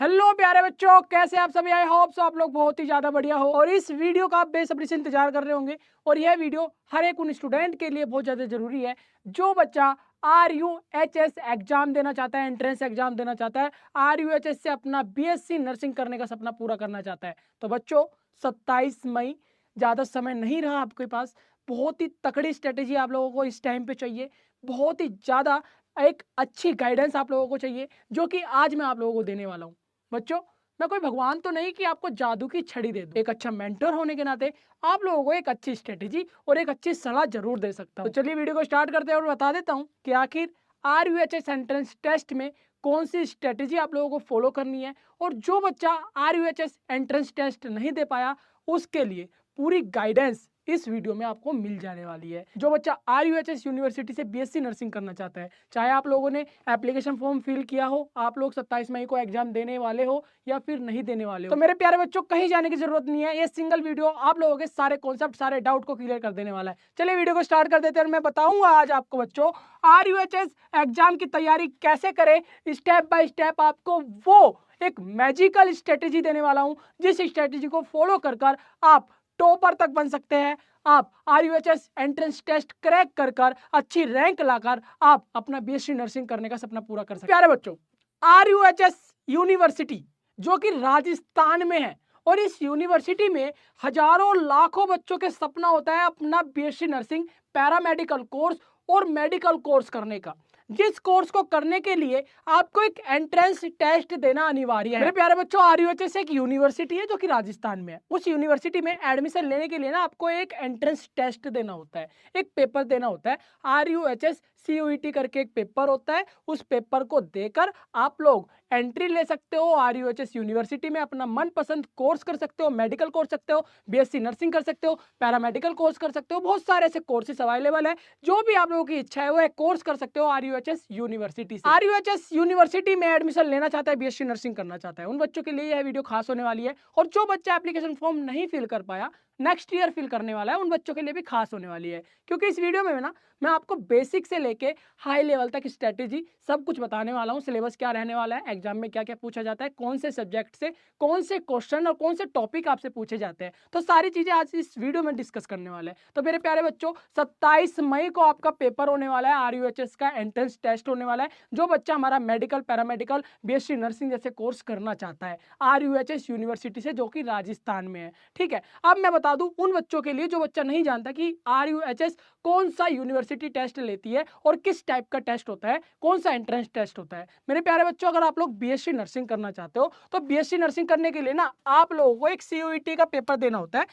Hello प्यारे बच्चों, कैसे आप सभी? आई होप सो आप लोग बहुत ही ज्यादा बढ़िया हो और इस वीडियो का आप बेसब्री से इंतजार कर रहे होंगे। और यह वीडियो हर एक उन स्टूडेंट के लिए बहुत ज्यादा जरूरी है जो बच्चा RUHS एग्जाम देना चाहता है, एंट्रेंस एग्जाम देना चाहता है, RUHS से अपना BSc नर्सिंग करने का सपना पूरा करना चाहता है। तो बच्चों 27 मई, ज्यादा समय नहीं रहा आपके पास। बहुत ही तकड़ी स्ट्रेटेजी आप लोगों को इस टाइम पे चाहिए, बहुत ही ज्यादा एक अच्छी गाइडेंस आप लोगों को चाहिए, जो कि आज मैं आप लोगों को देने वाला हूँ। बच्चों मैं कोई भगवान तो नहीं कि आपको जादू की छड़ी दे दूं। एक अच्छा मेंटर होने के नाते आप लोगों को एक अच्छी स्ट्रेटेजी और एक अच्छी सलाह जरूर दे सकता हूं। तो चलिए वीडियो को स्टार्ट करते हैं और बता देता हूं कि आखिर RUHS एंट्रेंस टेस्ट में कौन सी स्ट्रेटेजी आप लोगों को फॉलो करनी है। और जो बच्चा RUHS एंट्रेंस टेस्ट नहीं दे पाया उसके लिए पूरी गाइडेंस इस वीडियो में आपको मिल जाने वाली है। जो बच्चा RUHS यूनिवर्सिटी से BSc नर्सिंग करना चाहता है, चाहे आप लोगों ने एप्लीकेशन फॉर्म फिल किया हो, आप लोग 27 मई को एग्जाम देने वाले हो या फिर नहीं देने वाले हो, तो मेरे प्यारे बच्चों कहीं जाने की जरूरत नहीं है। ये सिंगल वीडियो आप लोगों के सारे कॉन्सेप्ट, सारे डाउट को क्लियर कर देने वाला है। चलिए वीडियो को स्टार्ट कर देते हैं और मैं बताऊंगा आज आपको बच्चों RUHS एग्जाम की तैयारी कैसे करें। स्टेप बाय स्टेप आपको वो एक मैजिकल स्ट्रेटेजी देने वाला हूं जिस स्ट्रेटेजी को फॉलो कर आप टॉपर तक बन सकते हैं। आप RUHS एंट्रेंस टेस्ट क्रैक कर अच्छी रैंक लाकर आप अपना BSc नर्सिंग करने का सपना पूरा कर सकते हैं। प्यारे बच्चों RUHS यूनिवर्सिटी जो कि राजस्थान में है, और इस यूनिवर्सिटी में हजारों लाखों बच्चों के सपना होता है अपना BSc नर्सिंग, पैरामेडिकल कोर्स और मेडिकल कोर्स करने का। जिस कोर्स को करने के लिए आपको एक एंट्रेंस टेस्ट देना अनिवार्य है। मेरे प्यारे बच्चों RUHS एक यूनिवर्सिटी है जो कि राजस्थान में है। उस यूनिवर्सिटी में एडमिशन लेने के लिए ना आपको एक एंट्रेंस टेस्ट देना होता है, एक पेपर देना होता है। RUHS CUET करके एक पेपर होता है। उस पेपर को देकर आप लोग एंट्री ले सकते हो RUHS यूनिवर्सिटी में, अपना मनपसंद कोर्स कर सकते हो, मेडिकल कर सकते हो, BSc नर्सिंग कर सकते हो, पैरामेडिकल कोर्स कर सकते हो। बहुत सारे ऐसे कोर्सेस अवेलेबल है, जो भी आप लोगों की इच्छा है वो कोर्स कर सकते हो RUHS यूनिवर्सिटी से। RUHS यूनिवर्सिटी में एडमिशन लेना चाहता है, BSc नर्सिंग करना चाहता है, उन बच्चों के लिए यह वीडियो खास होने वाली है। और जो बच्चा एप्लीकेशन फॉर्म नहीं फिल कर पाया, नेक्स्ट ईयर फिल करने वाला है, उन बच्चों के लिए भी खास होने वाली है। क्योंकि इस वीडियो में ना मैं आपको बेसिक से लेके हाई लेवल तक स्ट्रेटेजी सब कुछ बताने वाला हूं। सिलेबस क्या रहने वाला है, एग्जाम में क्या क्या पूछा जाता है, कौन से सब्जेक्ट से कौन से क्वेश्चन और कौन से टॉपिक आपसे पूछे जाते हैं, तो सारी चीजें आज इस वीडियो में डिस्कस करने वाले हैं। तो मेरे प्यारे बच्चों 27 मई को आपका पेपर होने वाला है, RUHS का एंट्रेंस टेस्ट होने वाला है। जो बच्चा हमारा मेडिकल, पैरामेडिकल, BSc नर्सिंग जैसे कोर्स करना चाहता है RUHS यूनिवर्सिटी से, जो कि राजस्थान में है, ठीक है। अब मैं बता दूं उन बच्चों के लिए जो बच्चा नहीं जानता कि RUHS कौन सा यूनिवर्सिटी टेस्ट लेती है और किस टाइप का टेस्ट होता है, कौन सा एंट्रेंस टेस्ट होता है। मेरे प्यारे बच्चों अगर आप लोग BSc नर्सिंग करना चाहते हो तो BSc नर्सिंग करने के लिए ना आप लोगों को एक CUET का पेपर देना होता है।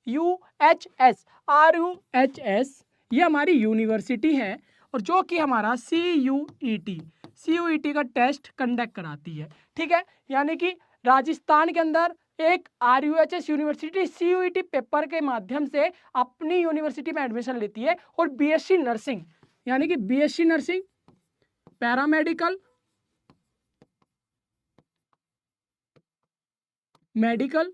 RUHS ये हमारी यूनिवर्सिटी है और जो कि हमारा CUET का टेस्ट कंडक्ट कराती है, ठीक है। यानी कि राजस्थान के अंदर एक RUHS यूनिवर्सिटी CUET पेपर के माध्यम से अपनी यूनिवर्सिटी में एडमिशन लेती है और BSc नर्सिंग यानी कि BSc nursing, paramedical, medical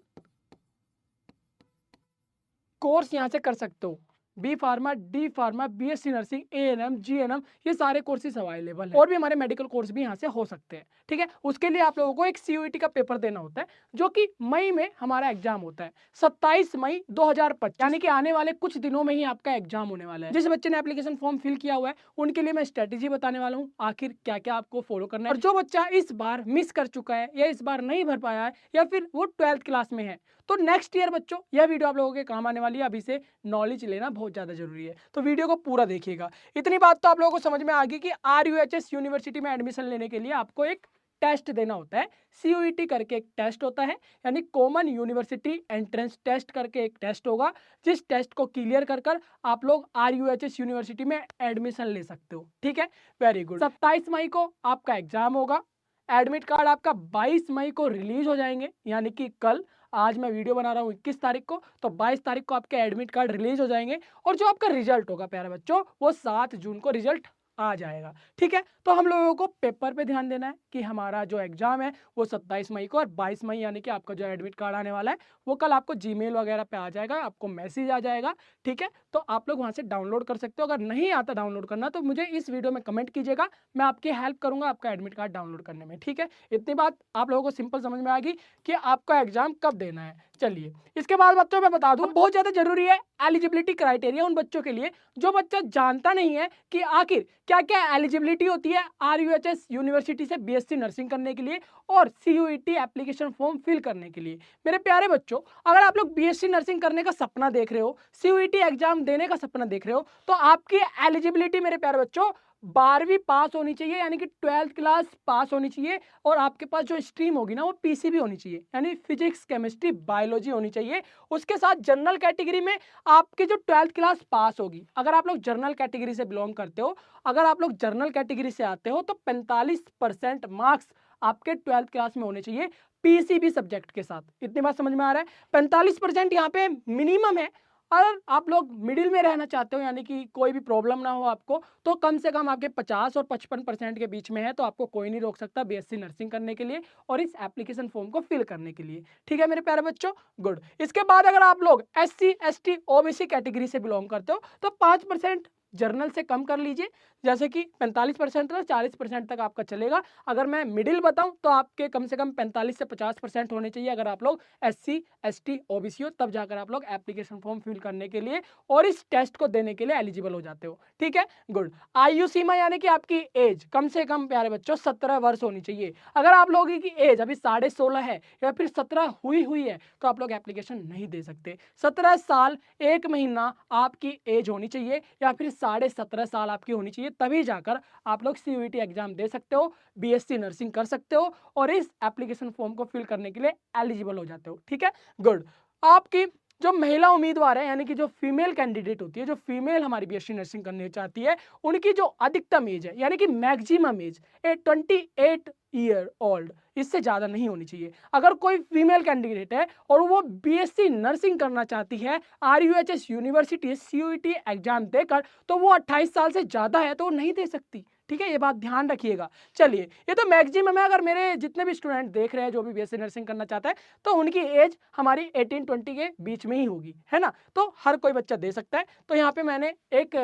course यहां से कर सकते हो। B pharma, D pharma, BSc nursing, ANM, GNM ये सारे कोर्सेज अवेलेबल हैं। और भी हमारे मेडिकल कोर्स भी यहाँ से हो सकते हैं, ठीक है। उसके लिए आप लोगों को एक CUET का पेपर देना होता है, जो कि मई में हमारा एग्जाम होता है, 27 मई 2025, यानी कि आने वाले कुछ दिनों में ही आपका एग्जाम होने वाला है। जिस बच्चे ने एप्लीकेशन फॉर्म फिल किया हुआ है उनके लिए मैं स्ट्रेटेजी बताने वाला हूँ आखिर क्या क्या आपको फॉलो करना है। और जो बच्चा इस बार मिस कर चुका है या इस बार नहीं भर पाया है या फिर वो 12th क्लास में है, तो नेक्स्ट ईयर बच्चों यह वीडियो आप लोगों के काम आने वाली है। अभी से नॉलेज लेना बहुत ज्यादा जरूरी है, तो वीडियो को पूरा देखिएगा। इतनी बात तो आप लोगों को समझ में आ गई कि RUHS यूनिवर्सिटी में एडमिशन लेने के लिए आपको एक टेस्ट देना होता है। CUET करके एक टेस्ट होता है, यानी कॉमन यूनिवर्सिटी एंट्रेंस टेस्ट करके एक टेस्ट होगा, जिस टेस्ट को क्लियर कर आप लोग RUHS यूनिवर्सिटी में एडमिशन ले सकते हो, ठीक है। Very good. 27 मई को आपका एग्जाम होगा। एडमिट कार्ड आपका 22 मई को रिलीज हो जाएंगे, यानी कि कल, आज मैं वीडियो बना रहा हूँ 21 तारीख को, तो 22 तारीख को आपके एडमिट कार्ड रिलीज हो जाएंगे। और जो आपका रिजल्ट होगा प्यारे बच्चों वो 7 जून को रिजल्ट आ जाएगा। ठीक है, तो हम लोगों को पेपर पे ध्यान देना है कि हमारा जो एग्जाम है वो 27 मई को, और 22 मई यानी कि आपका जो एडमिट कार्ड आने वाला है वो कल आपको जीमेल वगैरह पे आ जाएगा, आपको मैसेज आ जाएगा। ठीक है, तो आप लोग वहां से डाउनलोड कर सकते हो। अगर नहीं आता डाउनलोड करना तो मुझे इस वीडियो में कमेंट कीजिएगा, मैं आपकी हेल्प करूंगा आपका एडमिट कार्ड डाउनलोड करने में। ठीक है, इतनी बात आप लोगों को सिंपल समझ में आ गई कि आपका एग्जाम कब देना है। चलिए, इसके बाद बच्चों मैं बता दूं, बहुत ज्यादा जरूरी है एलिजिबिलिटी क्राइटेरिया उन बच्चों के लिए जो बच्चा जानता नहीं है कि आखिर क्या क्या एलिजिबिलिटी होती है RUHS यूनिवर्सिटी से BSc नर्सिंग करने के लिए और CUET एप्लीकेशन फॉर्म फिल करने के लिए। मेरे प्यारे बच्चों, अगर आप लोग BSc नर्सिंग करने का सपना देख रहे हो, CUET एग्जाम देने का सपना देख रहे हो, तो आपकी एलिजिबिलिटी मेरे प्यारे बच्चों 12वीं पास होनी चाहिए, यानी कि 12th क्लास पास होनी चाहिए, और आपके पास जो स्ट्रीम होगी ना वो PCB होनी चाहिए, यानी फिजिक्स केमिस्ट्री बायोलॉजी होनी चाहिए। उसके साथ जनरल कैटेगरी में आपकी जो 12th क्लास पास होगी, अगर आप लोग जनरल कैटेगरी से बिलोंग करते हो, अगर आप लोग जनरल कैटेगरी से आते हो तो 45% मार्क्स आपके 12th क्लास में होने चाहिए PCB सब्जेक्ट के साथ। इतनी बात समझ में आ रहा है? 45% यहाँ पे मिनिमम है। अगर आप लोग मिडिल में रहना चाहते हो, यानी कि कोई भी प्रॉब्लम ना हो आपको, तो कम से कम आपके 50 और 55% के बीच में है, तो आपको कोई नहीं रोक सकता BSc नर्सिंग करने के लिए और इस एप्लीकेशन फॉर्म को फिल करने के लिए। ठीक है मेरे प्यारे बच्चों, गुड। इसके बाद अगर आप लोग SC ST OBC कैटेगरी से बिलोंग करते हो तो 5% जर्नल से कम कर लीजिए, जैसे कि 45% और 40% तक आपका चलेगा। अगर मैं मिडिल बताऊं तो आपके कम से कम 45 से 50% होने चाहिए अगर आप लोग SC ST OBC हो, तब जाकर आप लोग एप्लीकेशन फॉर्म फिल करने के लिए और इस टेस्ट को देने के लिए एलिजिबल हो जाते हो। ठीक है, गुड। आयु सीमा यानी कि आपकी एज कम से कम प्यारे बच्चों 17 वर्ष होनी चाहिए। अगर आप लोगों की एज अभी 16.5 है या फिर 17 हुई है तो आप लोग एप्लीकेशन नहीं दे सकते। 17 साल 1 महीना आपकी एज होनी चाहिए या फिर 17.5 साल आपकी होनी चाहिए, तभी जाकर आप लोग CUET एग्जाम दे सकते हो, BSc नर्सिंग कर सकते हो और इस एप्लीकेशन फॉर्म को फिल करने के लिए एलिजिबल हो जाते हो। ठीक है, गुड। आपकी जो महिला उम्मीदवार है, यानी कि जो फीमेल कैंडिडेट होती है, जो फीमेल हमारी BSc नर्सिंग करनी चाहती है, उनकी जो अधिकतम एज है यानी कि मैक्सिमम एज 28 ईयर ओल्ड, इससे ज्यादा नहीं होनी चाहिए। अगर कोई फीमेल कैंडिडेट है और वो BSc नर्सिंग करना चाहती है RUHS यूनिवर्सिटी CUET एग्जाम देकर, तो वो 28 साल से ज्यादा है तो वो नहीं दे सकती। ठीक है, ये बात ध्यान रखिएगा। चलिए, ये तो मैक्सिमम है। अगर मेरे जितने भी स्टूडेंट देख रहे हैं जो भी BSc नर्सिंग करना चाहता है, तो उनकी एज हमारी 18-20 के बीच में ही होगी, है ना, तो हर कोई बच्चा दे सकता है। तो यहाँ पे मैंने एक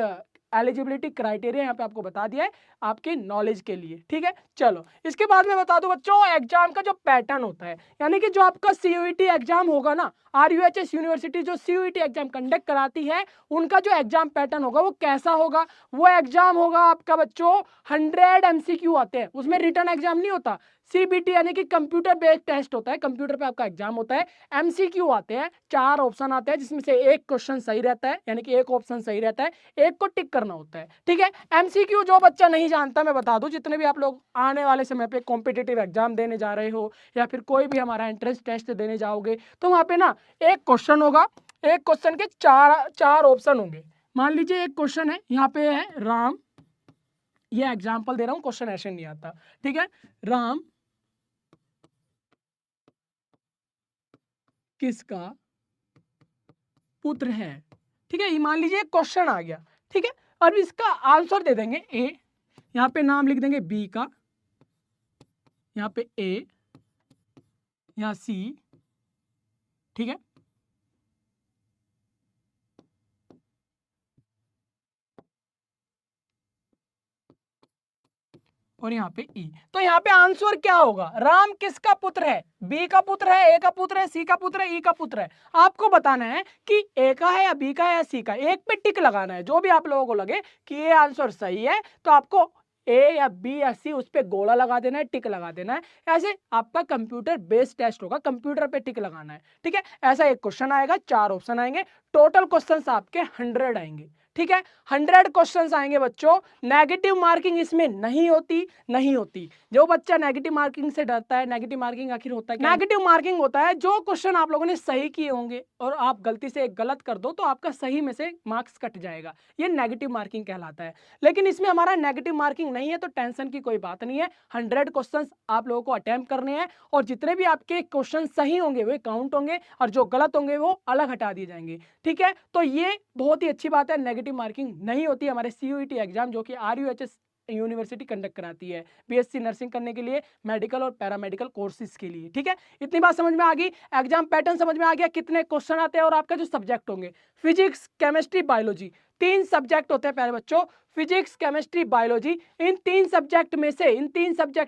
एलिजिबिलिटी क्राइटेरिया यहाँ पे आपको बता दिया है आपके नॉलेज के लिए। ठीक है, चलो इसके बाद में बता दूं बच्चों एग्जाम का जो पैटर्न होता है, यानी कि जो आपका CUET एग्जाम होगा ना, RUHS यूनिवर्सिटी जो CUET एग्जाम कंडक्ट कराती है, उनका जो एग्जाम पैटर्न होगा वो कैसा होगा। वो एग्जाम होगा आपका बच्चों 100 MCQ आते हैं, उसमें रिटर्न एग्जाम नहीं होता। CBT यानी कि कंप्यूटर बेस्ड टेस्ट होता है, कंप्यूटर पे आपका एग्जाम होता है। MCQ आते हैं, 4 ऑप्शन आते हैं जिसमें से एक क्वेश्चन सही रहता है, यानी कि एक ऑप्शन सही रहता है, एक को टिक करना होता है। ठीक है, MCQ जो बच्चा नहीं जानता, मैं बता दूं जितने भी आप लोग आने वाले समय पे कॉम्पिटिटिव एग्जाम देने जा रहे हो या फिर कोई भी हमारा एंट्रेंस टेस्ट देने जाओगे, तो वहां पे ना एक क्वेश्चन होगा, एक क्वेश्चन के चार ऑप्शन होंगे। मान लीजिए एक क्वेश्चन है, यहाँ पे है राम, ये एग्जाम्पल दे रहा हूं, क्वेश्चन ऐसे नहीं आता। ठीक है, राम किसका पुत्र है। ठीक है, ये मान लीजिए क्वेश्चन आ गया। ठीक है, और इसका आंसर दे देंगे ए, यहाँ पे नाम लिख देंगे बी का, यहाँ पे ए, यहाँ सी। ठीक है, और यहाँ पे ई। तो यहाँ पे आंसर क्या होगा, राम किसका पुत्र है, बी का पुत्र है, ए का पुत्र है, सी का पुत्र है, ई का पुत्र है। आपको बताना है कि ए का है या बी का है या सी का, एक पे टिक लगाना है। जो भी आप लोगों को लगे कि ये आंसर सही है तो आपको ए या बी या सी उस पे गोला लगा देना है, टिक लगा देना है। ऐसे आपका कंप्यूटर बेस्ड टेस्ट होगा, कंप्यूटर पे टिक लगाना है। ठीक है, ऐसा एक क्वेश्चन आएगा, 4 ऑप्शन आएंगे, टोटल क्वेश्चंस आपके 100 आएंगे। ठीक है, 100 क्वेश्चंस आएंगे बच्चों। नेगेटिव मार्किंग इसमें नहीं होती। जो बच्चा नेगेटिव मार्किंग से डरता है, नेगेटिव मार्किंग आखिर होता है क्या? नेगेटिव मार्किंग होता है जो क्वेश्चन आप लोगों ने सही किए होंगे और आप गलती से एक गलत कर दो तो आपका सही में से मार्क्स कट जाएगा, ये नेगेटिव मार्किंग कहलाता है। लेकिन इसमें हमारा नेगेटिव मार्किंग नहीं है, तो टेंशन की कोई बात नहीं है। 100 क्वेश्चन आप लोगों को अटेम्प्ट करने हैं और जितने भी आपके क्वेश्चन सही होंगे वे काउंट होंगे और जो गलत होंगे वो अलग हटा दिए जाएंगे। ठीक है, तो ये बहुत ही अच्छी बात है। नेगेटिव मार्किंग नहीं होती हमारे CUET एग्जाम जो कि RUHS यूनिवर्सिटी कंडक्ट कराती है BSc नर्सिंग करने के लिए, मेडिकल और पैरामेडिकल कोर्सेज के लिए। ठीक है, इतनी बात समझ में आ गई, एग्जाम पैटर्न समझ में आ गया, कितने क्वेश्चन आते हैं और आपका जो सब्जेक्ट होंगे फिजिक्स, केमिस्ट्री, बायोलॉजी, 3 सब्जेक्ट होते हैं प्यारे बच्चों, फिजिक्स, केमिस्ट्री, बायोलॉजी। इन तीन सब्जेक्ट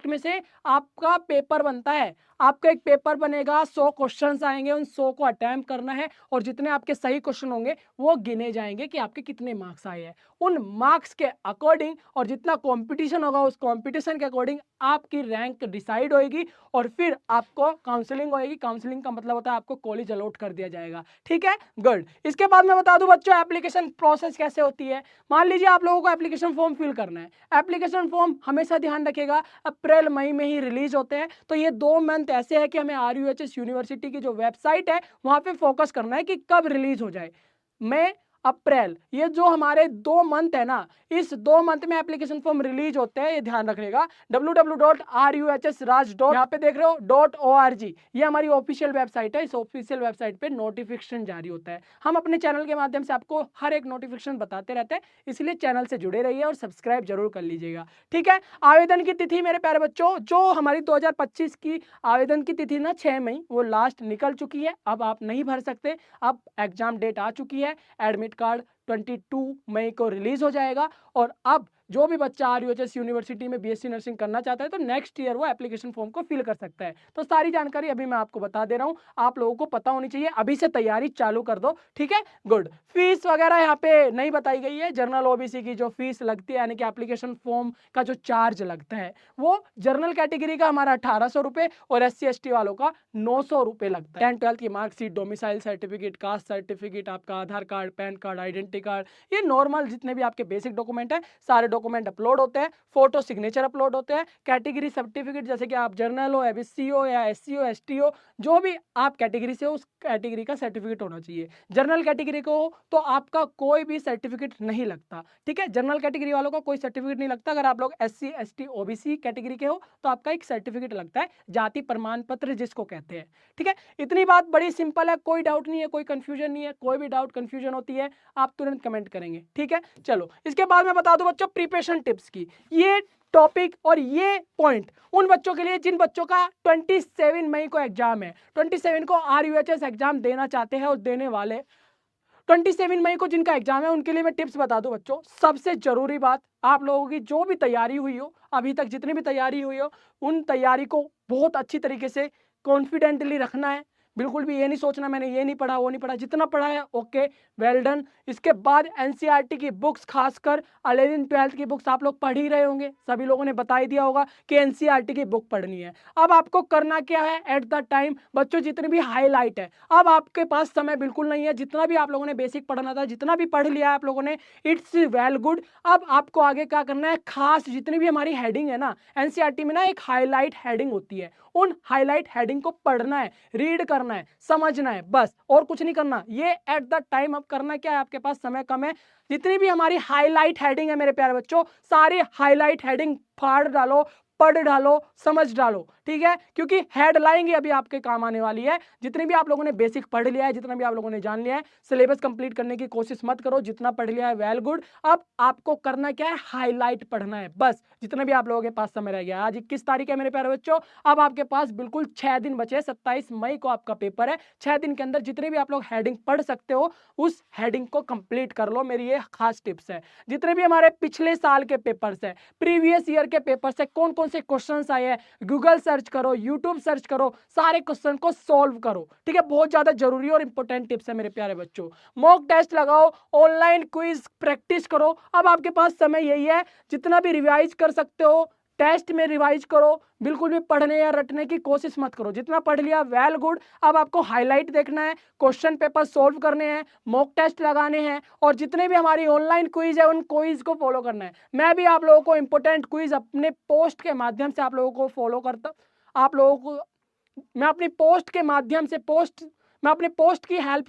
में से आपका पेपर बनता है। आपका एक पेपर बनेगा, 100 क्वेश्चंस आएंगे, उन 100 को अटेम्प्ट करना है और जितने आपके सही क्वेश्चन होंगे वो गिने जाएंगे कि आपके कितने मार्क्स आए हैं। उन मार्क्स के अकॉर्डिंग और जितना कंपटीशन होगा उस कंपटीशन के अकॉर्डिंग आपकी रैंक डिसाइड होएगी और फिर आपको काउंसलिंग होएगी। काउंसलिंग का मतलब होता है आपको कॉलेज अलॉट कर दिया जाएगा। ठीक है, गुड। इसके बाद मैं बता दूं बच्चों एप्लीकेशन प्रोसेस कैसे होती है। मान लीजिए आप लोगों को एप्लीकेशन फॉर्म फिल करना है। एप्लीकेशन फॉर्म हमेशा ध्यान रखिएगा अप्रैल मई में ही रिलीज होते हैं, तो ये 2 मंथ ऐसे है कि हमें RUHS यूनिवर्सिटी की जो वेबसाइट है वहां पे फोकस करना है कि कब रिलीज हो जाए। मई, अप्रैल, ये जो हमारे 2 मंथ है ना, इस 2 मंथ में एप्लीकेशन फॉर्म रिलीज होते हैं, ये ध्यान रखिएगा। www.ruhsraj. यहाँ पे देख रहे हो .org, ये हमारी ऑफिशियल वेबसाइट है। इस ऑफिशियल वेबसाइट पे नोटिफिकेशन जारी होता है। हम अपने चैनल के माध्यम से आपको हर एक नोटिफिकेशन बताते रहते हैं, इसलिए चैनल से जुड़े रहिए और सब्सक्राइब जरूर कर लीजिएगा। ठीक है, आवेदन की तिथि मेरे प्यारे बच्चों, जो हमारी 2025 की आवेदन की तिथि ना 6 मई, वो लास्ट निकल चुकी है। अब आप नहीं भर सकते, अब एग्जाम डेट आ चुकी है। एडमिट कार्ड 22 मई को रिलीज हो जाएगा और अब जो भी बच्चा RUHS यूनिवर्सिटी में BSc नर्सिंग करना चाहता है तो नेक्स्ट ईयर वो एप्लीकेशन फॉर्म को फिल कर सकता है। तो सारी जानकारी अभी मैं आपको बता दे रहा हूं, आप लोगों को पता होनी चाहिए, अभी से तैयारी चालू कर दो। ठीक है, गुड। फीस वगैरह यहाँ पे नहीं बताई गई है। जनरल OBC की जो फीस लगती है यानी कि एप्लीकेशन फॉर्म का जो चार्ज लगता है वो जनरल कैटेगरी का हमारा 1800 रुपए और SC ST वालों का 900 रुपए लगता है। 10th 12th की marksheet, domicile certificate, caste certificate, आपका Aadhaar card, pan card, identity card, ये नॉर्मल जितने भी आपके बेसिक डॉक्यूमेंट है सारे डॉक्यूमेंट अपलोड होते हैं। फोटो सिग्नेचर अपलोड होते हैं। कैटेगरी सर्टिफिकेट जैसे कि आप जर्नल हो, ABC हो या SC हो, ST हो, जो भी आप कैटेगरी से हो उस कैटेगरी का सर्टिफिकेट होना चाहिए। जनरल कैटेगरी को हो तो आपका कोई भी सर्टिफिकेट नहीं लगता। ठीक है, जनरल कैटेगरी वालों का कोई सर्टिफिकेट नहीं लगता। अगर आप लोग SC ST OBC कैटेगरी के हो तो आपका एक सर्टिफिकेट लगता है, जाति प्रमाण पत्र जिसको कहते हैं। ठीक है, इतनी बात बड़ी सिंपल है, कोई डाउट नहीं है, कोई कंफ्यूजन नहीं है। कोई भी डाउट कंफ्यूजन होती है आप तुरंत कमेंट करेंगे। ठीक है, चलो इसके बाद मैं बता दूं बच्चों प्रिपरेशन टिप्स की। ये टॉपिक और ये पॉइंट उन बच्चों के लिए जिन बच्चों का 27 मई को एग्जाम है, 27 को RUHS एग्जाम देना चाहते हैं और देने वाले 27 मई को जिनका एग्जाम है उनके लिए मैं टिप्स बता दूं बच्चों। सबसे जरूरी बात, आप लोगों की जो भी तैयारी हुई हो, अभी तक जितनी भी तैयारी हुई हो, उन तैयारी को बहुत अच्छी तरीके से कॉन्फिडेंटली रखना है। बिल्कुल भी ये नहीं सोचना मैंने ये नहीं पढ़ा वो नहीं पढ़ा, जितना पढ़ा है ओके, वेल डन। इसके बाद NCERT की बुक्स, खासकर 11th 12th की बुक्स आप लोग पढ़ ही रहे होंगे, सभी लोगों ने बता ही दिया होगा कि NCERT की बुक पढ़नी है। अब आपको करना क्या है, एट द टाइम बच्चों जितनी भी हाईलाइट है, अब आपके पास समय बिल्कुल नहीं है। जितना भी आप लोगों ने बेसिक पढ़ना था, जितना भी पढ़ लिया है आप लोगों ने, इट्स वेल गुड। अब आपको आगे क्या करना है, खास जितनी भी हमारी हेडिंग है ना, NCERT में ना एक हाईलाइट हेडिंग होती है, उन हाईलाइट हेडिंग को पढ़ना है, रीड करना है, समझना है, बस और कुछ नहीं करना। ये एट द टाइम अब करना क्या है, आपके पास समय कम है। जितनी भी हमारी हाईलाइट हेडिंग है मेरे प्यारे बच्चों, सारी हाईलाइट हेडिंग फाड़ डालो, पढ़ डालो, समझ डालो। ठीक है, क्योंकि हेडलाइन ही अभी आपके काम आने वाली है। जितनी भी आप लोगों ने बेसिक पढ़ लिया है, जितना भी आप लोगों ने जान लिया है, सिलेबस कंप्लीट करने की कोशिश मत करो। जितना पढ़ लिया है वेल गुड। अब आपको करना क्या है, हाईलाइट पढ़ना है बस, जितना भी आप लोगों के पास समय रह गया। आज 21 तारीख है मेरे प्यारे बच्चों, अब आपके पास बिल्कुल 6 दिन बचे। 27 मई को आपका पेपर है। 6 दिन के अंदर जितने भी आप लोग हेडिंग पढ़ सकते हो उस हेडिंग को कंप्लीट कर लो। मेरी ये खास टिप्स है। जितने भी हमारे पिछले साल के पेपर्स है, प्रीवियस ईयर के पेपर्स है, कौन कौन से क्वेश्चंस आए हैं, गूगल सर्च करो, यूट्यूब सर्च करो, सारे क्वेश्चन को सॉल्व करो। ठीक है, बहुत ज्यादा जरूरी और इंपॉर्टेंट टिप्स है मेरे प्यारे बच्चों। मॉक टेस्ट लगाओ, ऑनलाइन क्विज प्रैक्टिस करो। अब आपके पास समय यही है, जितना भी रिवाइज कर सकते हो टेस्ट में रिवाइज करो। बिल्कुल भी पढ़ने या रटने की कोशिश मत करो। जितना पढ़ लिया वेल गुड। अब आपको हाईलाइट देखना है, क्वेश्चन पेपर सॉल्व करने हैं, मॉक टेस्ट लगाने हैं और जितने भी हमारी ऑनलाइन क्विज है उन क्विज को फॉलो करना है। मैं भी आप लोगों को इंपॉर्टेंट क्विज अपने पोस्ट के माध्यम से आप लोगों को फॉलो करता, आप लोगों को मैं अपनी पोस्ट के माध्यम से मैं अपने पोस्ट की हेल्प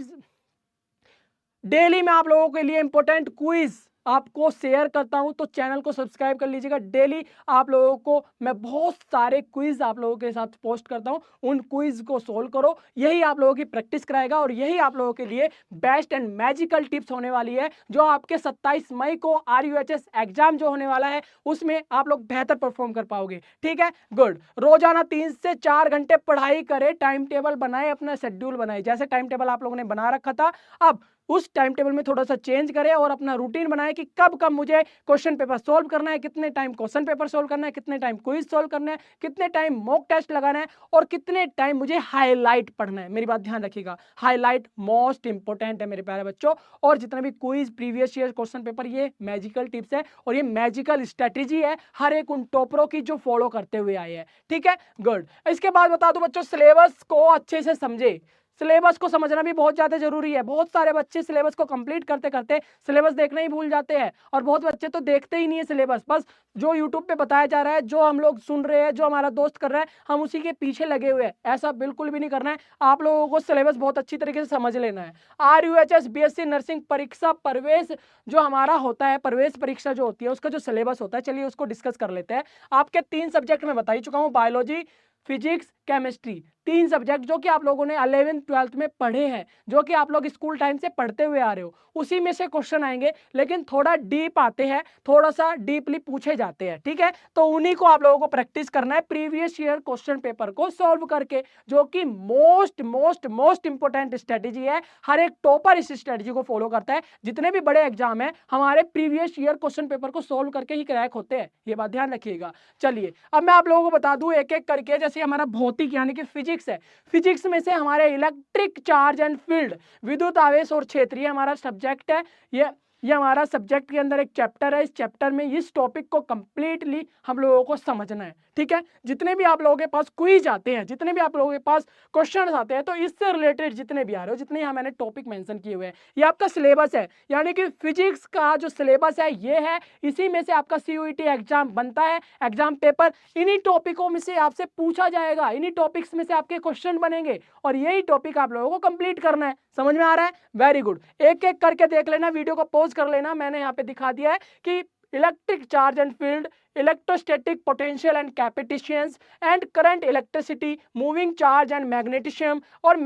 डेली मैं आप लोगों के लिए इंपॉर्टेंट क्विज आपको शेयर करता हूं, तो चैनल को सब्सक्राइब कर लीजिएगा। डेली आप लोगों को मैं बहुत सारे क्विज आप लोगों के साथ पोस्ट करता हूं, उन क्विज को सोल्व करो। यही आप लोगों की प्रैक्टिस कराएगा और यही आप लोगों के लिए बेस्ट एंड मैजिकल टिप्स होने वाली है, जो आपके 27 मई को RUHS एग्जाम जो होने वाला है उसमें आप लोग बेहतर परफॉर्म कर पाओगे। ठीक है, गुड। रोजाना 3 से 4 घंटे पढ़ाई करें, टाइम टेबल बनाए, अपना शेड्यूल बनाए। जैसे टाइम टेबल आप लोगों ने बना रखा था, अब उस टाइम टेबल में थोड़ा सा चेंज करें और अपना रूटीन बनाए कि कब कब मुझे क्वेश्चन पेपर सोल्व करना है, कितने टाइम क्वेश्चन पेपर सोल्व करना है, कितने टाइम क्विज सोल्व करना है, कितने टाइम मॉक टेस्ट लगाना है और कितने टाइम मुझे हाईलाइट पढ़ना है। मेरी बात ध्यान रखिएगा, हाईलाइट मोस्ट इंपॉर्टेंट है मेरे प्यारे बच्चों। और जितने भी quiz, previous year question paper, ये मैजिकल टिप्स है और ये मैजिकल स्ट्रेटेजी है हर एक उन टॉपरों की जो फॉलो करते हुए आए हैं। ठीक है, गुड। इसके बाद बता दूं बच्चों, सिलेबस को अच्छे से समझे। सिलेबस को समझना भी बहुत ज्यादा जरूरी है। बहुत सारे बच्चे सिलेबस को कंप्लीट करते करते सिलेबस देखना ही भूल जाते हैं और बहुत बच्चे तो देखते ही नहीं है सिलेबस। बस जो यूट्यूब पे बताया जा रहा है, जो हम लोग सुन रहे हैं, जो हमारा दोस्त कर रहा है, हम उसी के पीछे लगे हुए हैं। ऐसा बिल्कुल भी नहीं करना है। आप लोगों को सिलेबस बहुत अच्छी तरीके से समझ लेना है। RUHS BSc नर्सिंग परीक्षा प्रवेश जो हमारा होता है, प्रवेश परीक्षा जो होती है, उसका जो सिलेबस होता है, चलिए उसको डिस्कस कर लेते हैं। आपके 3 सब्जेक्ट में बता ही चुका हूँ, बायोलॉजी, फिजिक्स, केमिस्ट्री। 3 सब्जेक्ट जो कि आप लोगों ने 11th 12th में पढ़े हैं, जो कि आप लोग स्कूल टाइम से पढ़ते हुए आ रहे हो, उसी में से क्वेश्चन आएंगे, लेकिन थोड़ा डीप आते हैं, थोड़ा सा डीपली पूछे जाते हैं। ठीक है, तो उन्हीं को आप लोगों को प्रैक्टिस करना है प्रीवियस ईयर क्वेश्चन पेपर को सॉल्व करके, जो कि most most most important strategy है। हर एक टॉपर इस स्ट्रेटेजी को फॉलो करता है। जितने भी बड़े एग्जाम है हमारे प्रीवियस ईयर क्वेश्चन पेपर को सॉल्व करके ही क्रैक होते हैं, ये बात ध्यान रखिएगा। चलिए अब मैं आप लोगों को बता दूं एक एक करके। जैसे हमारा भौतिक यानी कि फिजिक्स है, फिजिक्स में से हमारे इलेक्ट्रिक चार्ज एंड फील्ड, विद्युत आवेश और क्षेत्रीय हमारा सब्जेक्ट है। ये हमारा सब्जेक्ट के अंदर एक चैप्टर है। इस चैप्टर में इस टॉपिक को कंप्लीटली हम लोगों को समझना है। ठीक है, जितने भी आप लोगों के पास क्विज आते हैं, जितने भी आप लोगों के पास क्वेश्चन आते हैं, तो इससे रिलेटेड जितने भी आ रहे हो, जितने यहाँ मैंने टॉपिक मेंशन किए हुए हैं, ये आपका सिलेबस है। यानी कि फिजिक्स का जो सिलेबस है ये है, इसी में से आपका CUET एग्जाम बनता है। एग्जाम पेपर इन्हीं टॉपिकों में से आपसे पूछा जाएगा, इन्हीं टॉपिक्स में से आपके क्वेश्चन बनेंगे और यही टॉपिक आप लोगों को कंप्लीट करना है। समझ में आ रहा है? Very good. एक एक करके देख लेना, वीडियो को पॉज कर लेना। मैंने यहाँ पे दिखा दिया है कि electric charge and field, electrostatic potential and capacitance and current, electricity, moving charge and magnetism और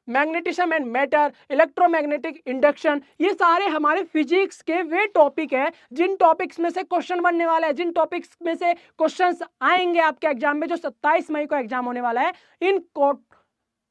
magnetism and matter, electromagnetic induction, ये सारे हमारे फिजिक्स के वे टॉपिक है जिन टॉपिक्स में से क्वेश्चन बनने वाला है, जिन टॉपिक्स में से क्वेश्चंस आएंगे आपके एग्जाम में। जो 27 मई को एग्जाम होने वाला है,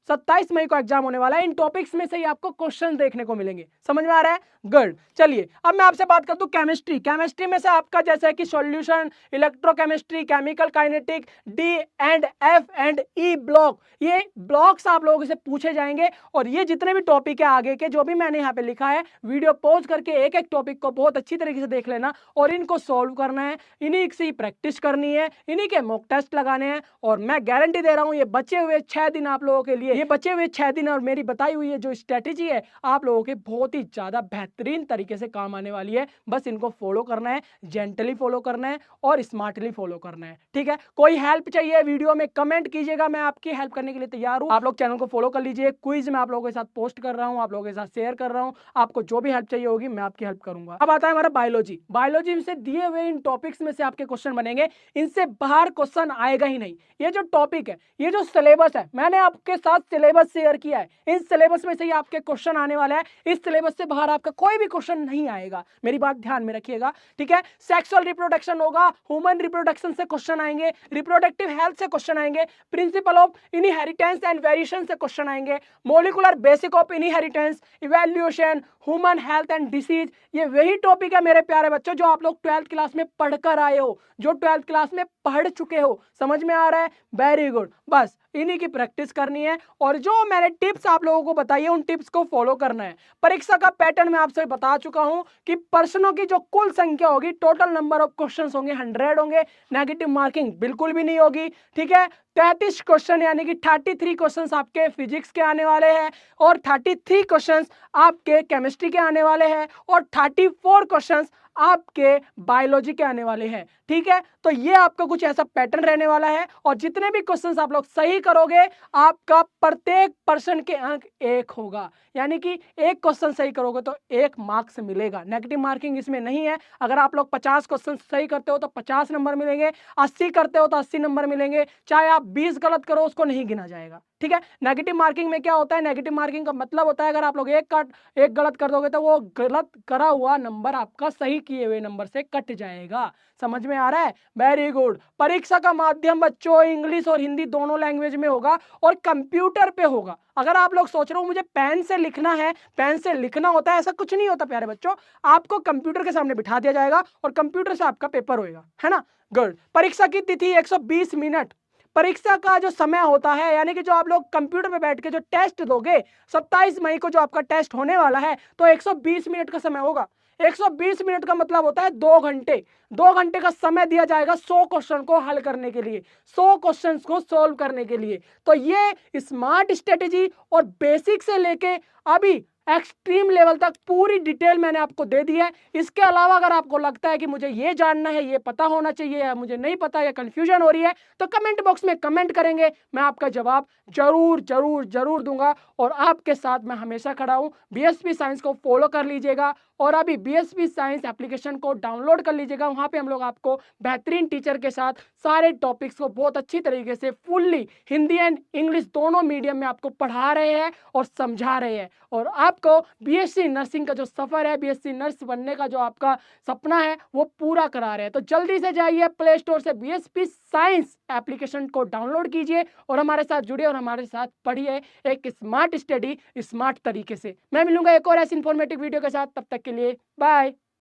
27 मई को एग्जाम होने वाला है, इन टॉपिक्स में से ही आपको क्वेश्चन देखने को मिलेंगे। समझ में आ रहा है? गुड। चलिए अब मैं आपसे बात करता हूं केमिस्ट्री। केमिस्ट्री में से आपका जैसे कि solution, electrochemistry, chemical kinetic, D and F and E block, ये ब्लॉक्स आप लोगों से पूछे जाएंगे। और ये जितने भी टॉपिक है आगे के, जो भी मैंने यहाँ पे लिखा है, वीडियो पॉज करके एक एक टॉपिक को बहुत अच्छी तरीके से देख लेना और इनको सॉल्व करना है। इन्हीं से प्रैक्टिस करनी है, इन्हीं के मॉक टेस्ट लगाने हैं। और मैं गारंटी दे रहा हूं, ये बचे हुए 6 दिन आप लोगों के लिए, ये बचे हुए 6 दिन और मेरी बताई हुई है जो स्ट्रेटेजी है, आप लोगों के बहुत ही ज्यादा बेहतरीन तरीके से काम आने वाली है। बस इनको फॉलो करना है, जेंटली फॉलो करना है और स्मार्टली फॉलो करना है। ठीक है, कोई हेल्प चाहिए वीडियो में कमेंट कीजिएगा, मैं आपकी हेल्प करने के लिए तैयार हूं। आप लोग चैनल को फॉलो कर लीजिए। क्विज मैं आप लोगों के साथ पोस्ट कर रहा हूं, आप लोगों के साथ शेयर कर रहा हूं। आपको जो भी हेल्प चाहिए होगी मैं आपकी हेल्प करूंगा। अब आता है हमारा बायोलॉजी। बायोलॉजी से दिए हुए इन टॉपिक्स में से आपके क्वेश्चन बनेंगे, इनसे बाहर क्वेश्चन आएगा ही नहीं। ये जो टॉपिक है, ये जो सिलेबस है, मैंने आपके साथ सिलेबस शेयर किया है, इस सिलेबस में से ही आपके क्वेश्चन आने वाला है। इस सिलेबस से बाहर आपका कोई भी क्वेश्चन नहीं आएगा, मेरी बात ध्यान में रखिएगा। ठीक है, सेक्सुअल रिप्रोडक्शन होगा, ह्यूमन रिप्रोडक्शन से क्वेश्चन आएंगे, रिप्रोडक्टिव हेल्थ से क्वेश्चन आएंगे, principle of inheritance and variation से क्वेश्चन आएंगे, molecular basic of inheritance, evaluation, human health and disease. ये वही टॉपिक है मेरे प्यारे बच्चों जो आप लोग 12th क्लास में पढ़कर आए हो, जो 12th क्लास में पढ़ चुके हो। समझ में आ रहा है? Very good. बस इन्हीं की प्रैक्टिस करनी है और जो मैंने टिप्स आप लोगों को बताई है, उन टिप्स को फॉलो करना है। परीक्षा का पैटर्न मैं आपसे बता चुका हूं कि प्रश्नों की जो कुल संख्या होगी, टोटल नंबर ऑफ क्वेश्चंस होंगे 100 होंगे, नेगेटिव मार्किंग बिल्कुल भी नहीं होगी। ठीक है, 33 क्वेश्चन यानी कि 33 क्वेश्चंस आपके फिजिक्स के आने वाले हैं और 33 क्वेश्चंस आपके केमिस्ट्री के आने वाले हैं और 34 क्वेश्चंस आपके बायोलॉजी के आने वाले हैं। ठीक है, तो ये आपका कुछ ऐसा पैटर्न रहने वाला है और जितने भी क्वेश्चंस आप लोग सही करोगे आपका प्रत्येक पर्सन के अंक 1 होगा, यानी कि एक क्वेश्चन सही करोगे तो 1 मार्क्स मिलेगा। नेगेटिव मार्किंग इसमें नहीं है। अगर आप लोग 50 क्वेश्चन सही करते हो तो 50 नंबर मिलेंगे, 80 करते हो तो 80 नंबर मिलेंगे, चाहे आप 20 गलत करो उसको नहीं गिना जाएगा। ठीक है, नेगेटिव मार्किंग में क्या होता है, नेगेटिव मार्किंग का मतलब होता है अगर आप लोग एक गलत कर दोगे तो वो गलत करा हुआ नंबर आपका सही किए हुए नंबर से कट जाएगा। समझ में आ रहा है? Very good. परीक्षा का माध्यम बच्चों इंग्लिश और हिंदी दोनों लैंग्वेज में होगा और कंप्यूटर पे होगा। अगर आप लोग सोच रहे हो मुझे पेन से लिखना है, पेन से लिखना होता है, ऐसा कुछ नहीं होता प्यारे बच्चों। आपको कंप्यूटर के सामने बिठा दिया जाएगा और कंप्यूटर से आपका पेपर होएगा, है ना। गुड। परीक्षा की तिथि 120 मिनट। परीक्षा का जो समय होता है यानी कि जो आप लोग कंप्यूटर पे बैठ के जो टेस्ट दोगे 27 मई को जो आपका टेस्ट होने वाला है तो 120 मिनट का समय होगा। 120 मिनट का मतलब होता है 2 घंटे। 2 घंटे का समय दिया जाएगा 100 क्वेश्चन को हल करने के लिए, 100 क्वेश्चन को सोल्व करने के लिए। तो ये स्मार्ट स्ट्रेटेजी और बेसिक से लेके अभी एक्सट्रीम लेवल तक पूरी डिटेल मैंने आपको दे दी है। इसके अलावा अगर आपको लगता है कि मुझे ये जानना है, ये पता होना चाहिए, या मुझे नहीं पता या कंफ्यूजन हो रही है तो कमेंट बॉक्स में कमेंट करेंगे, मैं आपका जवाब जरूर जरूर जरूर दूंगा। और आपके साथ मैं हमेशा खड़ा हूं। बीएसपी साइंस को फॉलो कर लीजिएगा और अभी बीएसपी साइंस एप्लीकेशन को डाउनलोड कर लीजिएगा। वहां पे हम लोग आपको बेहतरीन टीचर के साथ सारे टॉपिक्स को बहुत अच्छी तरीके से फुल्ली हिंदी एंड इंग्लिश दोनों मीडियम में आपको पढ़ा रहे हैं और समझा रहे हैं। और आपको बीएससी नर्सिंग का जो सफर है, बीएससी नर्स बनने का जो आपका सपना है वो पूरा करा रहे हैं। तो जल्दी से जाइए प्ले स्टोर से बीएसपी साइंस एप्लीकेशन को डाउनलोड कीजिए और हमारे साथ जुड़िए और हमारे साथ पढ़िए एक स्मार्ट स्टडी स्मार्ट तरीके से। मैं मिलूंगा एक और ऐसी इंफॉर्मेटिव वीडियो के साथ, तब तक के लिए बाय।